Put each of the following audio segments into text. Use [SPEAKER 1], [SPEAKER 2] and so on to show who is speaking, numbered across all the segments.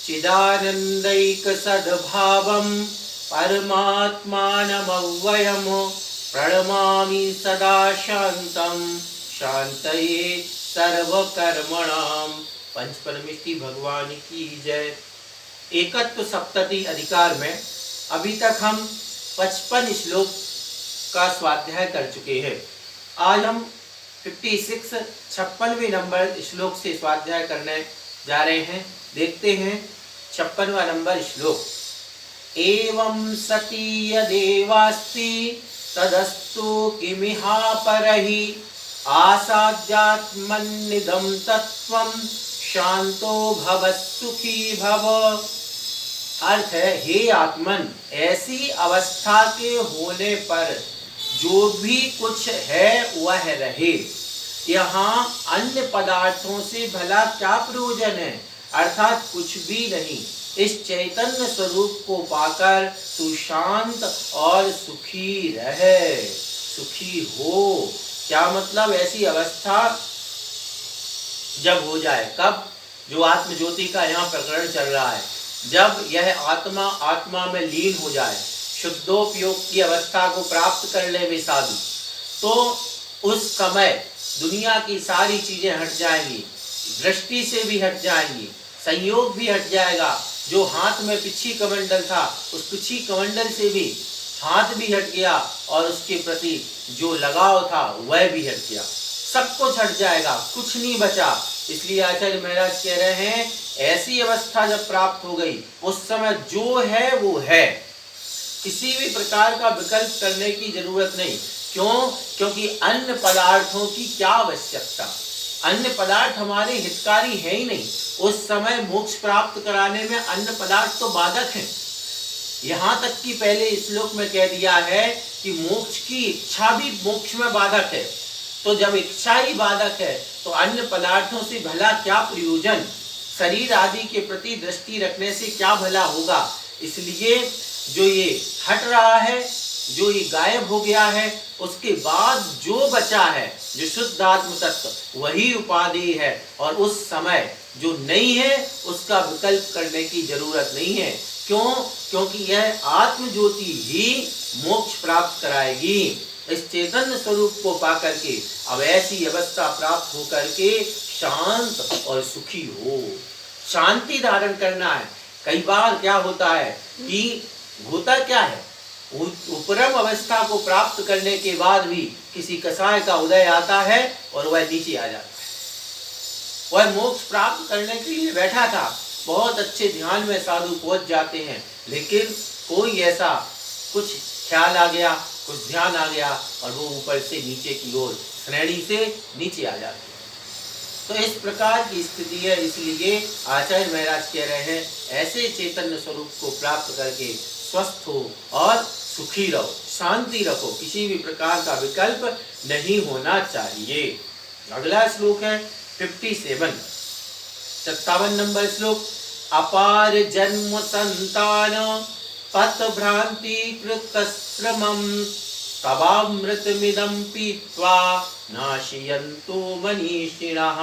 [SPEAKER 1] चिदानंदैक सद्भावं परमात्मानमव्ययम् प्रणमामि सदा शांतं शांतये सर्वकर्मणां। पंचपरमेष्ठी भगवान की जय। एकत्व सप्तति अधिकार में अभी तक हम 55 श्लोक का स्वाध्याय कर चुके हैं। आज हम 56वें नंबर श्लोक से स्वाध्याय करने जा रहे हैं। देखते हैं 56वां नंबर श्लोक। एवं सती यदेवास्ति तदस्तु किमिहापरहि आसाद्यात्मन्निदं तत्त्वं शांतो भव सुखी भव। अर्थ है, हे आत्मन, ऐसी अवस्था के होने पर जो भी कुछ है वह रहे। यहाँ अन्य पदार्थों से भला क्या प्रयोजन है, अर्थात कुछ भी नहीं। इस चैतन्य स्वरूप को पाकर तू शांत और सुखी रहे, सुखी हो। क्या मतलब? ऐसी अवस्था जब हो जाए, कब? जो आत्म ज्योति का यहाँ प्रकरण चल रहा है, जब यह आत्मा में लीन हो जाए, शुद्धोपयोग की अवस्था को प्राप्त कर ले वे साधु, तो उस समय दुनिया की सारी चीजें हट जाएंगी, दृष्टि से भी हट जाएंगी, संयोग भी हट जाएगा। जो हाथ में पिछी कमंडल था, उस पिछी कमंडल से भी हाथ भी हट गया और उसके प्रति जो लगाव था वह भी हट गया। सब कुछ हट जाएगा, कुछ नहीं बचा। इसलिए आचार्य महाराज कह रहे हैं, ऐसी अवस्था जब प्राप्त हो गई, उस समय जो है वो है, किसी भी प्रकार का विकल्प करने की जरूरत नहीं। क्यों? क्योंकि अन्य पदार्थों की क्या आवश्यकता? अन्य पदार्थ हमारे हितकारी है ही नहीं। उस समय मोक्ष प्राप्त कराने में अन्य पदार्थ तो बाधक हैं। यहाँ तक कि पहले श्लोक में कह दिया है कि मोक्ष की इच्छा भी मोक्ष में बाधक है। तो जब इच्छा ही बाधक है तो अन्य पदार्थों से भला क्या प्रयोजन? शरीर आदि के प्रति दृष्टि रखने से क्या भला होगा? इसलिए जो ये हट रहा है, जो ये गायब हो गया है, उसके बाद जो बचा है, जो शुद्ध आत्म तत्व, वही उपाधि है। और उस समय जो नहीं है उसका विकल्प करने की जरूरत नहीं है। क्यों? क्योंकि यह आत्म ज्योति ही मोक्ष प्राप्त कराएगी। इस चैतन्य स्वरूप को पाकर के अब ऐसी अवस्था प्राप्त होकर के शांत और सुखी हो, शांति धारण करना है। कई बार क्या होता है कि होता क्या है, उपरम अवस्था को प्राप्त करने के बाद भी किसी कसाय का उदय आता है और वह नीचे आ जाता है। वह मोक्ष प्राप्त करने के लिए बैठा था, बहुत अच्छे ध्यान में साधु पहुंच जाते हैं, लेकिन कोई ऐसा कुछ ख्याल आ गया, कुछ ध्यान आ गया और वो ऊपर से नीचे की ओर श्रेणी से नीचे आ जाते हैं। तो इस प्रकार की स्थिति है। इसलिए आचार्य महाराज कह रहे हैं, ऐसे चैतन्य स्वरूप को प्राप्त करके स्वस्थ हो और सुखी रहो, शांति रखो, किसी भी प्रकार का विकल्प नहीं होना चाहिए। अगला श्लोक है 57 नंबर श्लोक। अपार जन्म संतान पत भ्रांति कृत श्रमं तवामृतमिदं पीत्वा नाशयन्तो मनीषिणः।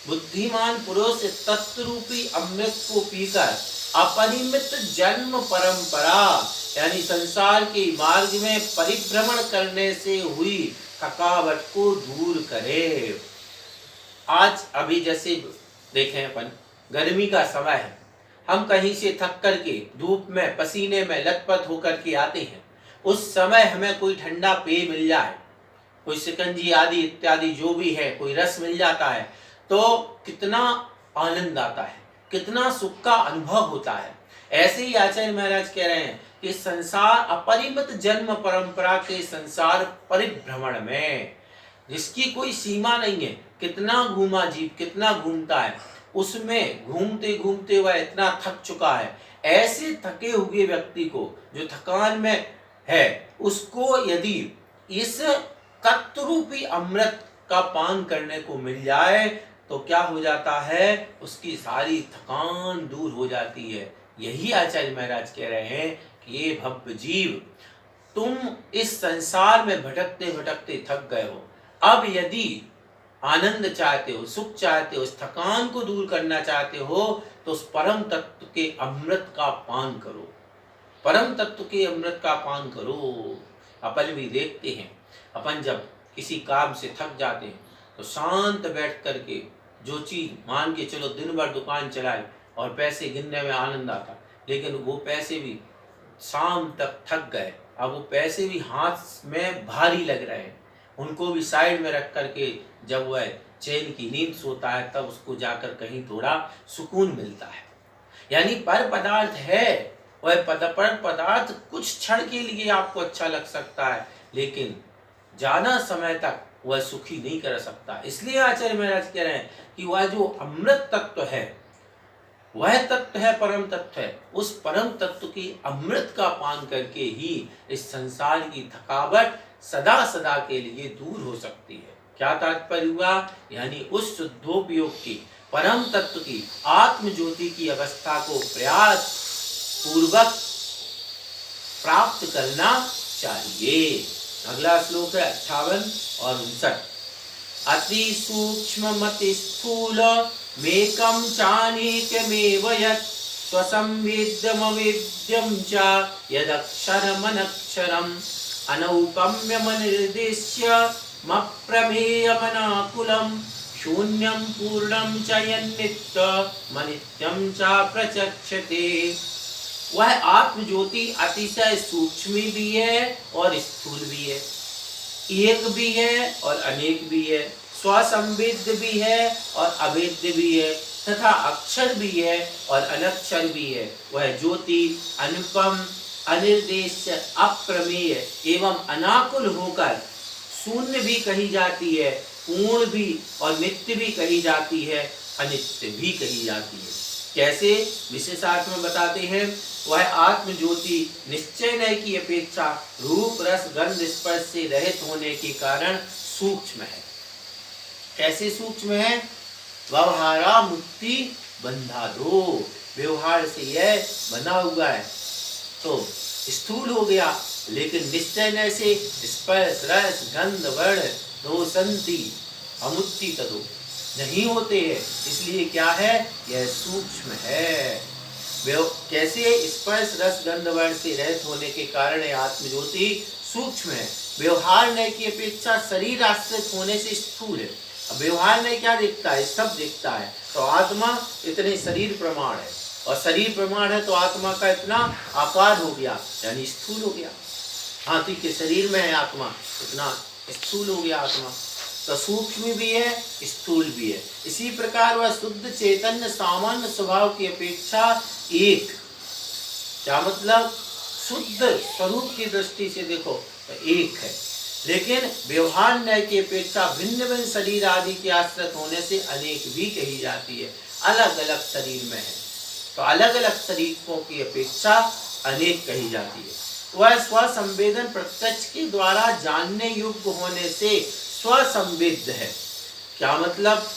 [SPEAKER 1] बुद्धिमान पुरुष तत्व रूपी अमृत को पीकर अपरिमित जन्म परंपरा यानी संसार के मार्ग में परिभ्रमण करने से हुई थकावट को दूर करे। आज अभी जैसे देखें अपन, गर्मी का समय है, हम कहीं से थक करके धूप में पसीने में लथपथ होकर के आते हैं। उस समय हमें कोई ठंडा पेय मिल जाए, कोई शिकंजी आदि इत्यादि जो भी है, कोई रस मिल जाता है, तो कितना आनंद आता है, कितना सुख का अनुभव होता है। ऐसे ही आचार्य महाराज कह रहे हैं कि संसार अपरिमित जन्म परंपरा के संसार परिभ्रमण में, जिसकी कोई सीमा नहीं है, कितना घूमा जीव, कितना घूमता है, उसमें घूमते घूमते वह इतना थक चुका है। ऐसे थके हुए व्यक्ति को, जो थकान में है, उसको यदि इस तत्वरूपी अमृत का पान करने को मिल जाए तो क्या हो जाता है, उसकी सारी थकान दूर हो जाती है। यही आचार्य महाराज कह रहे हैं कि ये भव्य जीव, तुम इस संसार में भटकते भटकते थक गए हो। अब यदि आनंद चाहते हो, सुख चाहते हो, इस थकान को दूर करना चाहते हो, तो उस परम तत्व के अमृत का पान करो, परम तत्व के अमृत का पान करो। अपन भी देखते हैं, अपन जब किसी काम से थक जाते हैं तो शांत बैठ करके जो चीज, मान के चलो दिन भर दुकान चलाए और पैसे गिनने में आनंद आता, लेकिन वो पैसे भी शाम तक थक गए, अब वो पैसे भी हाथ में भारी लग रहे हैं, उनको भी साइड में रख करके जब वह चैन की नींद सोता है तब उसको जाकर कहीं थोड़ा सुकून मिलता है। यानी पर पदार्थ है, वह पर पदार्थ कुछ क्षण के लिए आपको अच्छा लग सकता है, लेकिन ज्यादा समय तक वह सुखी नहीं कर सकता। इसलिए आचार्य महाराज कह रहे हैं कि वह जो अमृत तत्व है, वह तत्व है, परम तत्व है, उस परम तत्व की अमृत का पान करके ही इस संसार की थकावट सदा सदा के लिए दूर हो सकती है। क्या तात्पर्य हुआ? यानी उस शुद्धोपयोग की, परम तत्व की, आत्म ज्योति की अवस्था को प्रयास पूर्वक प्राप्त करना चाहिए। अगला श्लोक है 58 और 59। अति सूक्ष्म मति स्थूल मेकं चानेकमेव यत् स्वसंवेद्यमवेद्यं च यदक्षरमनक्षरम् अनौपम्यमनिर्देश्य मप्रमेयमनाकुलं शून्यं पूर्णं च यन्नित्यमनित्यं च प्रचक्षते। वह आत्म ज्योति अतिशय सूक्ष्म भी है और स्थूल भी है, एक भी है और अनेक भी है, स्वसंवेद्य भी है और अवेद्य भी है, तथा अक्षर भी है और अनक्षर भी है। वह ज्योति अनुपम, अनिर्देश्य, अप्रमेय एवं अनाकुल होकर शून्य भी कही जाती है, पूर्ण भी और नित्य भी कही जाती है, अनित्य भी कही जाती है। कैसे? विशेषार्थ में बताते हैं, वह आत्म ज्योति निश्चय नय की अपेक्षा रूप रस गंध स्पर्श से रहित होने के कारण सूक्ष्म है। कैसे सूक्ष्म है? व्यवहारा मुक्ति बंधादो, व्यवहार से यह बना हुआ है तो स्थूल हो गया, लेकिन निश्चय नय से स्पर्श रस गंध वर्ण दो संति अमुक्ति तदो नहीं होते हैं, इसलिए क्या है? यह सूक्ष्म है। कैसे? स्पर्श रस गंध वर्ण से रहित होने के कारण आत्म ज्योति सूक्ष्म है। व्यवहार नय की अपेक्षा शरीर आश्रित होने से स्थूल है। अब व्यवहार नय क्या दिखता है? सब दिखता है। तो आत्मा इतने शरीर प्रमाण है, और शरीर प्रमाण है तो आत्मा का इतना आकार हो गया, यानी स्थूल हो गया। हाथी के शरीर में है आत्मा, इतना स्थूल हो गया आत्मा। तो सूक्ष्म भी है, स्थूल भी है। इसी प्रकार वह शुद्ध चैतन्य सामान्य स्वभाव की अपेक्षा एक, क्या मतलब? शुद्ध स्वरूप की दृष्टि से देखो तो एक है, लेकिन व्यवहार न्याय की अपेक्षा भिन्न भिन्न शरीर आदि के आश्रित होने से अनेक भी कही जाती है। अलग अलग शरीर में है तो अलग अलग शरीरों की अपेक्षा अनेक कही जाती है। वह स्वसंवेदन प्रत्यक्ष के द्वारा जानने योग्य होने से स्वसंवेद्य है। क्या मतलब?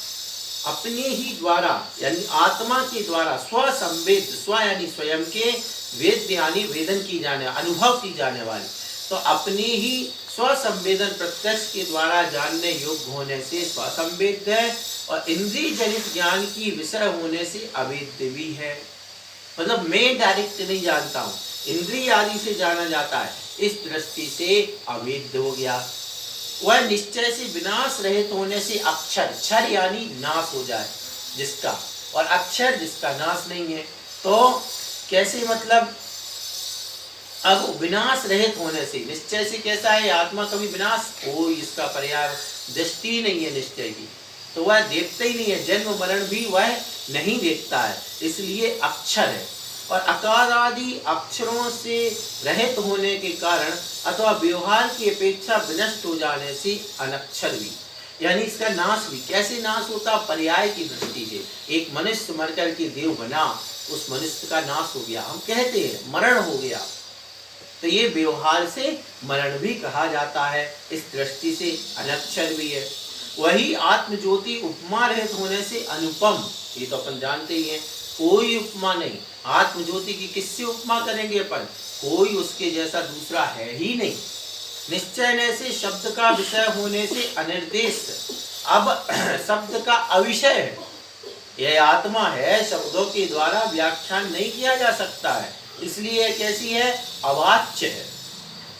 [SPEAKER 1] अपने ही द्वारा, यानी आत्मा के द्वारा स्वसंवेद, स्व यानी स्वयं के, वेद यानी वेदन की जाने, अनुभव की जाने वाली, तो अपने ही स्वसंवेदन प्रत्यक्ष के द्वारा जानने योग्य होने से स्वसंवेद्य है, और इंद्रिय जनित ज्ञान की विषय होने से अवेद्य भी है। मतलब मैं डायरेक्ट नहीं जानता हूँ, इंद्रिय आदि से जाना जाता है, इस दृष्टि से अवेद्य हो गया। वह निश्चय से विनाश रहित होने से अक्षर, क्षर यानी नाश हो जाए जिसका, और अक्षर जिसका नाश नहीं है। तो कैसे? मतलब अब विनाश रहित होने से, निश्चय से कैसा है? आत्मा कभी विनाश कोई इसका पर्याय दृष्टि नहीं है निश्चय की, तो वह देखता ही नहीं है, जन्म मरण भी वह नहीं देखता है, इसलिए अक्षर है। और अकार आदि अक्षरों से रहित होने के कारण अथवा व्यवहार की अपेक्षा विनष्ट हो जाने से अनक्षर भी, यानी इसका नाश भी। कैसे नाश होता? पर्याय की दृष्टि से। एक मनुष्य मर करके देव बना, उस मनुष्य का नाश हो गया, हम कहते हैं मरण हो गया, तो ये व्यवहार से मरण भी कहा जाता है, इस दृष्टि से अनक्षर भी है। वही आत्म ज्योति उपमा रहित होने से अनुपम, ये तो अपन जानते ही हैं, कोई उपमा नहीं। आत्म ज्योति की किससे उपमा करेंगे अपन? कोई उसके जैसा दूसरा है ही नहीं। निश्चय से शब्द का विषय होने से अनिर्देश, अब शब्द का अविषय है, यह आत्मा है, शब्दों के द्वारा व्याख्यान नहीं किया जा सकता है, इसलिए कैसी है, अवाच्य है।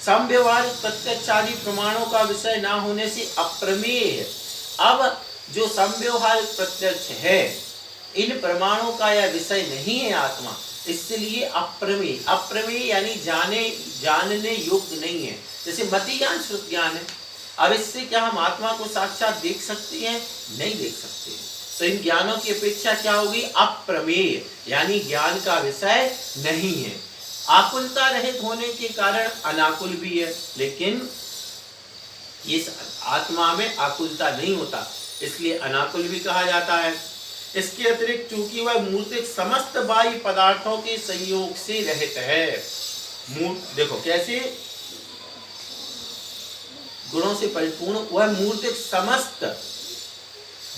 [SPEAKER 1] समव्यवहारिक प्रत्यक्ष आदि प्रमाणों का विषय ना होने से अप्रमेय है। अब जो समव्यवहारिक प्रत्यक्ष है, इन प्रमाणों का यह विषय नहीं है आत्मा, इसलिए अप्रमेय। अप्रमेय यानी जानने योग्य नहीं है। जैसे मति ज्ञान श्रुत ज्ञान है, अब इससे क्या हम आत्मा को साक्षात देख सकते हैं? नहीं देख सकते। तो इन ज्ञानों की अपेक्षा क्या होगी? अप्रमेय, यानी ज्ञान का विषय नहीं है। आकुलता रहित होने के कारण अनाकुल भी है, लेकिन इस आत्मा में आकुलता नहीं होता, इसलिए अनाकुल भी कहा जाता है। इसके अतिरिक्त चूंकि वह मूर्तिक समस्त बाह्य पदार्थों के संयोग से रहित है। देखो कैसे गुणों से परिपूर्ण, वह मूर्तिक समस्त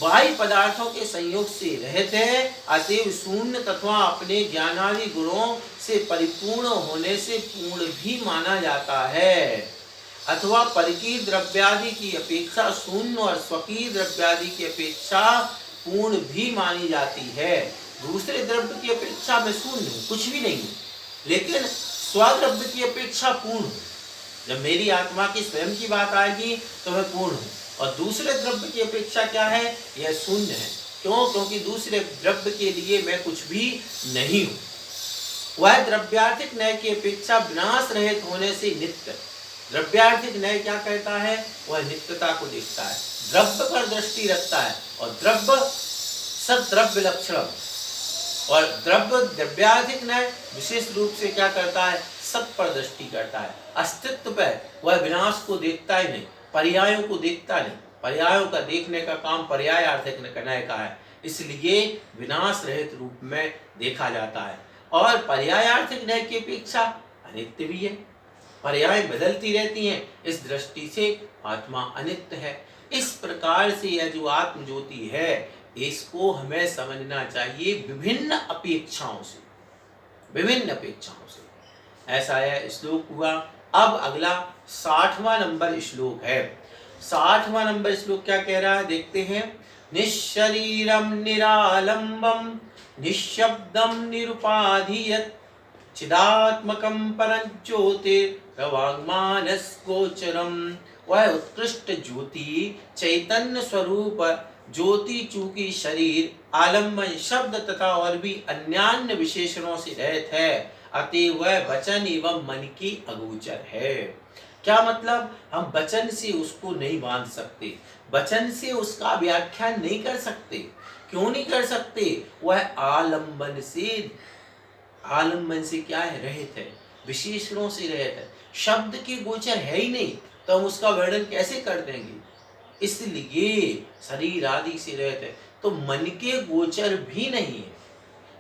[SPEAKER 1] बाह्य पदार्थों के संयोग से रहित है, अतएव शून्य तथा अपने ज्ञानादि गुणों से परिपूर्ण होने से पूर्ण भी माना जाता है, अथवा परकीय द्रव्यादि की अपेक्षा शून्य और स्वकीय द्रव्यादि की अपेक्षा पूर्ण भी मानी जाती है। दूसरे द्रव्य की अपेक्षा मैं शून्य हूँ, कुछ भी नहीं हूँ, लेकिन स्वद्रव्य की अपेक्षा पूर्ण हूँ। जब मेरी आत्मा की स्वयं की बात आएगी तो मैं पूर्ण हूँ, और दूसरे द्रव्य की अपेक्षा क्या है? यह शून्य है। क्यों? क्योंकि दूसरे द्रव्य के लिए मैं कुछ भी नहीं हूँ। वह द्रव्यार्थिक न्याय की अपेक्षा विनाश रहित होने से नित्य। द्रव्यार्थिक न्याय क्या कहता है? वह नित्यता को देखता है, द्रव्य पर दृष्टि रखता है, और द्रव्य सद्रव्य लक्षण, और द्रव्यार्थिक न्याय विशेष रूप से क्या करता है? सत पर दृष्टि करता है, अस्तित्व पर। वह विनाश को देखता ही नहीं, पर्यायों को देखता नहीं। पर्यायों का देखने का काम पर्यायार्थिक न्याय का है, इसलिए विनाश रहित रूप में देखा जाता है। और पर्यायार्थिक न्याय की अपेक्षा अनित्य भी है, पर्याय बदलती रहती हैं, इस दृष्टि से आत्मा अनित्य है। इस प्रकार से यह जो आत्म ज्योति है, इसको हमें समझना चाहिए विभिन्न अपेक्षाओं से, विभिन्न अपेक्षाओं से। ऐसा यह श्लोक हुआ। अब अगला 60वां नंबर श्लोक है। 60वां नंबर श्लोक क्या कह रहा है, देखते हैं। निश्शरीरम निरालंबम निःशब्दम निरुपाधियत् चिदात्मकं परं ज्योतिर्वाङ्मानसगोचरम्। वह उत्कृष्ट ज्योति चैतन्य स्वरूप ज्योति चूंकि शरीर, आलम्बन, शब्द तथा और भी अन्यान्य विशेषणों से रहित है, अतः वह वचन एवं मन की अगोचर है। क्या मतलब? हम वचन से उसको नहीं बांध सकते, वचन से उसका व्याख्यान नहीं कर सकते। क्यों नहीं कर सकते? वह आलम्बन से क्या है? रहित है, विशेषणों से रहित है, शब्द के गोचर है ही नहीं, तो हम उसका वर्णन कैसे कर देंगे? इसलिए शरीर आदि से रहित है, तो मन के गोचर भी नहीं है।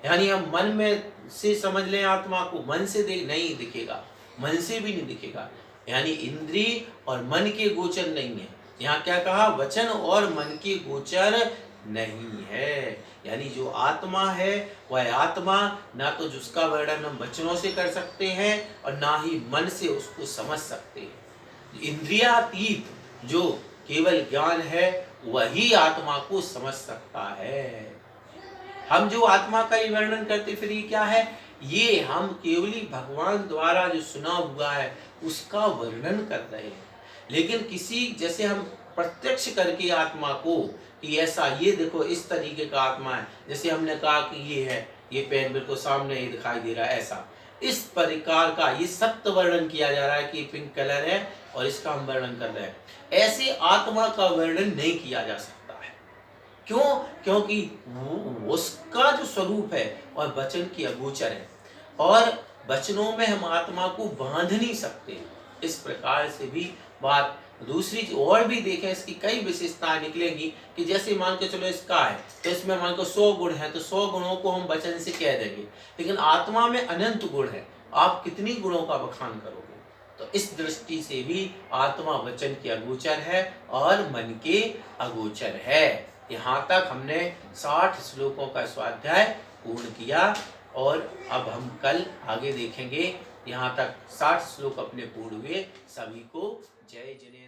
[SPEAKER 1] यानी हम मन में से समझ लें आत्मा को, मन से नहीं दिखेगा, मन से भी नहीं दिखेगा, यानी इंद्रिय और मन के गोचर नहीं है। यहाँ क्या कहा? वचन और मन के गोचर नहीं है। यानी जो आत्मा है वह आत्मा ना तो जिसका वर्णन हम वचनों से कर सकते हैं और ना ही मन से उसको समझ सकते हैं। इंद्रियातीत जो केवल ज्ञान है वही आत्मा को समझ सकता है। हम जो आत्मा का ही वर्णन करते फिर ये क्या है? ये हम केवली भगवान द्वारा जो सुना हुआ है उसका वर्णन कर रहे हैं। लेकिन किसी जैसे हम प्रत्यक्ष करके आत्मा को कि ऐसा ये देखो इस तरीके का आत्मा है, जैसे हमने कहा कि ये है, ये पेन बिल्कुल सामने ही दिखाई दे रहा है, ऐसा इस प्रकार का ये सत्य वर्णन किया जा रहा है कि पिंक कलर है और इसका हम वर्णन कर रहे हैं। ऐसे आत्मा का वर्णन नहीं किया जा सकता है। क्यों? क्योंकि उसका जो स्वरूप है और वचन की अगोचर है, और वचनों में हम आत्मा को बांध नहीं सकते। इस प्रकार से भी बात। दूसरी और भी देखें, इसकी कई विशेषताएं निकलेंगी कि जैसे मान के चलो इसका है तो इसमें मान को 100 गुण है, तो 100 गुणों को हम वचन से कह देंगे, लेकिन आत्मा में अनंत गुण है, आप कितनी गुणों का बखान करोगे? तो इस दृष्टि से भी आत्मा वचन की अगोचर है और मन के अगोचर है। यहाँ तक हमने 60 श्लोकों का स्वाध्याय पूर्ण किया, और अब हम कल आगे देखेंगे। यहाँ तक 60 श्लोक अपने पूर्ण हुए। सभी को जय जिनेन्द्र।